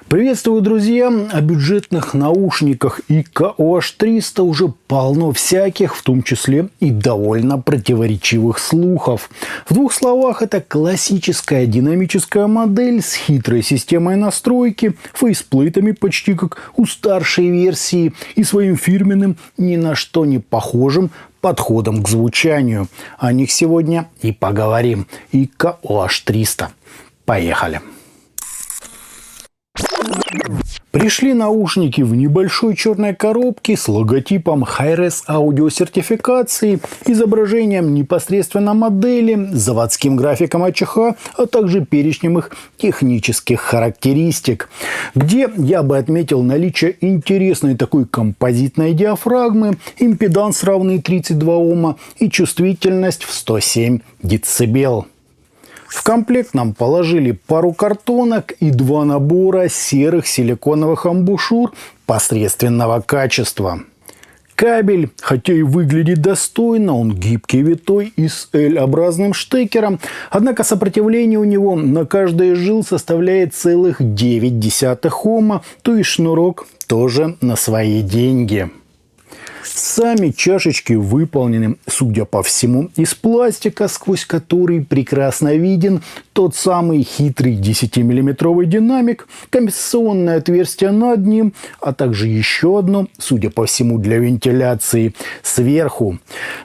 Приветствую, друзья! О бюджетных наушниках IK-OH300 уже полно всяких, в том числе и довольно противоречивых слухов. В двух словах, это классическая динамическая модель с хитрой системой настройки, фейсплейтами почти как у старшей версии и своим фирменным, ни на что не похожим подходом к звучанию. О них сегодня и поговорим. IK-OH300. Поехали! Пришли наушники в небольшой черной коробке с логотипом Hi-Res аудиосертификации, изображением непосредственно модели, заводским графиком АЧХ, а также перечнем их технических характеристик, где я бы отметил наличие интересной такой композитной диафрагмы, импеданс равный 32 Ома и чувствительность в 107 дБ. В комплект нам положили пару картонок и два набора серых силиконовых амбушюр посредственного качества. Кабель, хотя и выглядит достойно, он гибкий, витой и с L-образным штекером, однако сопротивление у него на каждый жил составляет целых 0,9 Ома, то есть шнурок тоже на свои деньги. Сами чашечки выполнены, судя по всему, из пластика, сквозь который прекрасно виден тот самый хитрый 10-миллиметровый динамик, компенсационное отверстие над ним, а также еще одно, судя по всему, для вентиляции сверху.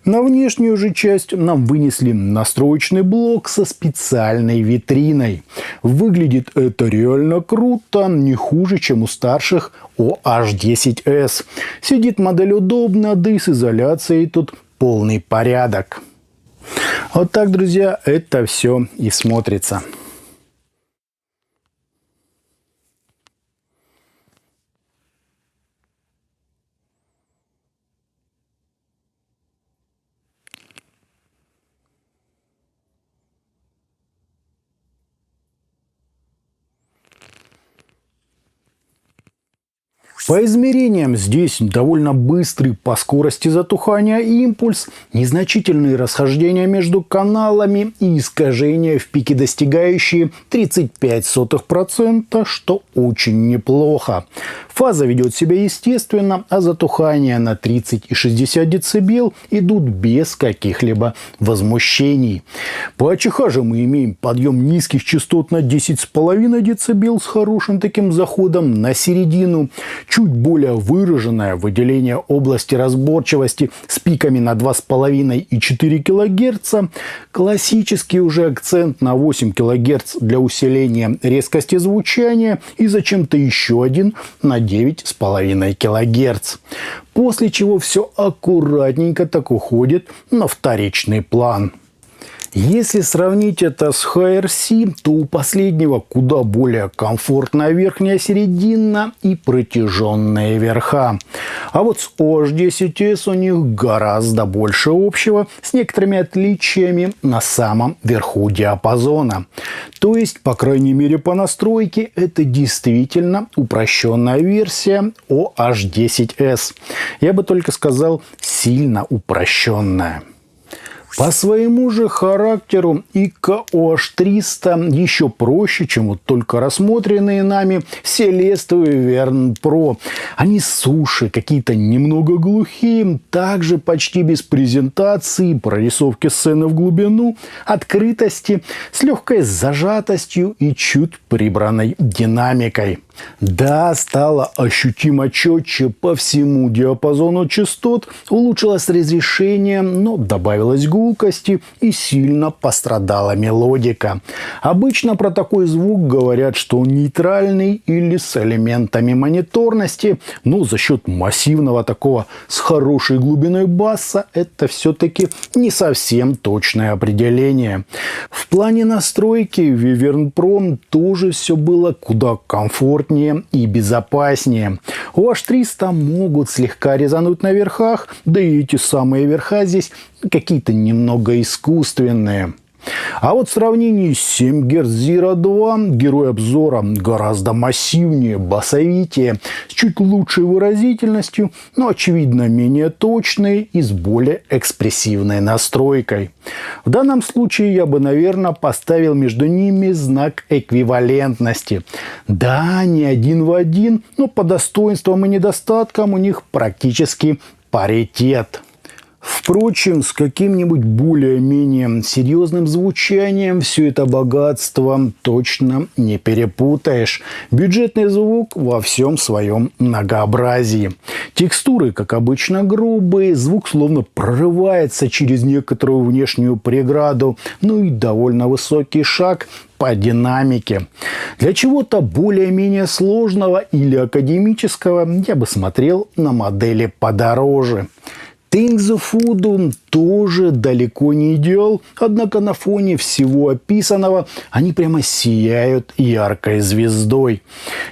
На внешнюю же часть нам вынесли настроечный блок со специальной витриной. Выглядит это реально круто, не хуже, чем у старших OH10S. Сидит модель удобно, да и с изоляцией тут полный порядок. Вот так, друзья, это все и смотрится. По измерениям здесь довольно быстрый по скорости затухания импульс, незначительные расхождения между каналами и искажения в пике, достигающие 0,35%, что очень неплохо. Фаза ведет себя естественно, а затухания на 30 и 60 дБ идут без каких-либо возмущений. По АЧХ же мы имеем подъем низких частот на 10,5 дБ с хорошим таким заходом на середину. Чуть более выраженное выделение области разборчивости с пиками на 2,5 и 4 кГц. Классический уже акцент на 8 кГц для усиления резкости звучания и зачем-то еще один на 9,5 кГц. После чего все аккуратненько так уходит на вторичный план. Если сравнить это с HRC, то у последнего куда более комфортная верхняя середина и протяженные верха. А вот с OH10S у них гораздо больше общего, с некоторыми отличиями на самом верху диапазона. То есть, по крайней мере по настройке, это действительно упрощенная версия OH10S. Я бы только сказал, сильно упрощенная. По своему же характеру IK-OH300 еще проще, чем вот только рассмотренные нами Celeste и Verne Pro. Они суши, какие-то немного глухие, также почти без презентации, прорисовки сцены в глубину, открытости, с легкой зажатостью и чуть прибранной динамикой. Да, стало ощутимо четче по всему диапазону частот, улучшилось разрешение, но добавилось гулкости и сильно пострадала мелодика. Обычно про такой звук говорят, что он нейтральный или с элементами мониторности, но за счет массивного такого с хорошей глубиной баса это все-таки не совсем точное определение. В плане настройки в Verne Pro тоже все было куда комфортнее и безопаснее. OH300 могут слегка резануть на верхах, да и эти самые верха здесь какие-то немного искусственные. А вот в сравнении с 7 Гц Zero 2 герой обзора гораздо массивнее, басовитее, с чуть лучшей выразительностью, но очевидно менее точной и с более экспрессивной настройкой. В данном случае я бы, наверное, поставил между ними знак эквивалентности. Да, не один в один, но по достоинствам и недостаткам у них практически паритет. Впрочем, с каким-нибудь более-менее серьезным звучанием все это богатство точно не перепутаешь. Бюджетный звук во всем своем многообразии. Текстуры, как обычно, грубые, звук словно прорывается через некоторую внешнюю преграду, ну и довольно высокий шаг по динамике. Для чего-то более-менее сложного или академического я бы смотрел на модели подороже. Things of Voodoo тоже далеко не идеал, однако на фоне всего описанного они прямо сияют яркой звездой.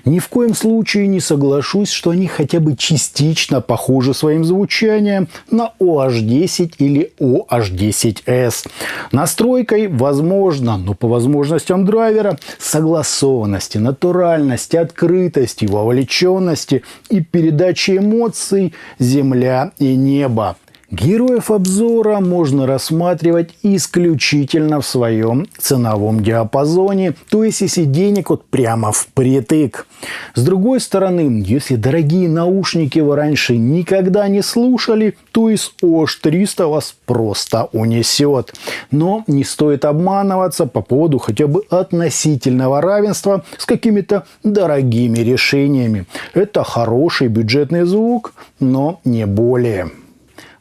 Ни в коем случае не соглашусь, что они хотя бы частично похожи своим звучанием на OH10 или OH10S. Настройкой возможно, но по возможностям драйвера, согласованности, натуральности, открытости, вовлеченности и передачи эмоций земля и небо. Героев обзора можно рассматривать исключительно в своем ценовом диапазоне, то есть если денег вот прямо впритык. С другой стороны, если дорогие наушники вы раньше никогда не слушали, то из OH300 вас просто унесет. Но не стоит обманываться по поводу хотя бы относительного равенства с какими-то дорогими решениями. Это хороший бюджетный звук, но не более.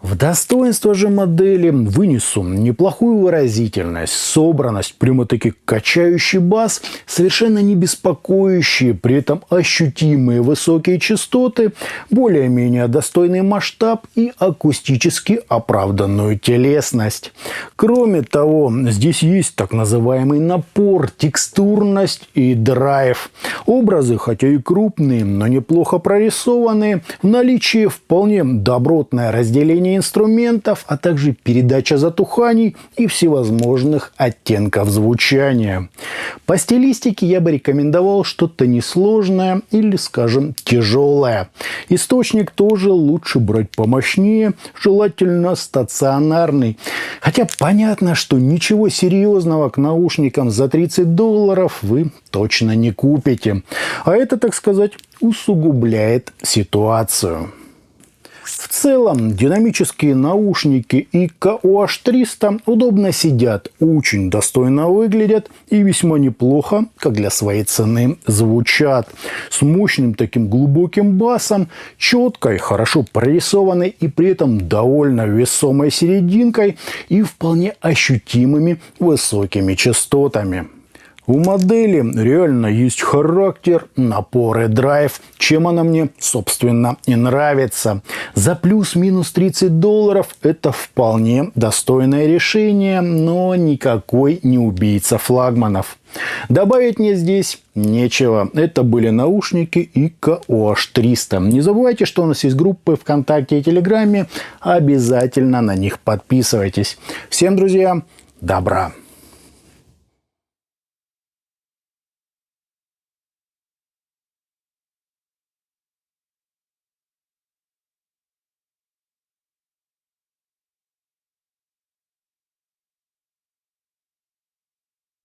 В достоинство же модели вынесу неплохую выразительность, собранность, прямо-таки качающий бас, совершенно не беспокоящие, при этом ощутимые высокие частоты, более-менее достойный масштаб и акустически оправданную телесность. Кроме того, здесь есть так называемый напор, текстурность и драйв. Образы, хотя и крупные, но неплохо прорисованные, в наличии вполне добротное разделение инструментов, а также передача затуханий и всевозможных оттенков звучания. По стилистике я бы рекомендовал что-то несложное или, скажем, тяжелое. Источник тоже лучше брать помощнее, желательно стационарный. Хотя понятно, что ничего серьезного к наушникам за $30 вы точно не купите. А это, так сказать, усугубляет ситуацию. В целом, динамические наушники IKA OH300 удобно сидят, очень достойно выглядят и весьма неплохо, как для своей цены, звучат. С мощным таким глубоким басом, четкой, хорошо прорисованной и при этом довольно весомой серединкой и вполне ощутимыми высокими частотами. У модели реально есть характер, напор и драйв, чем она мне, собственно, и нравится. За плюс-минус $30 это вполне достойное решение, но никакой не убийца флагманов. Добавить мне здесь нечего. Это были наушники IKA OH300. Не забывайте, что у нас есть группы ВКонтакте и Телеграме. Обязательно на них подписывайтесь. Всем, друзья, добра!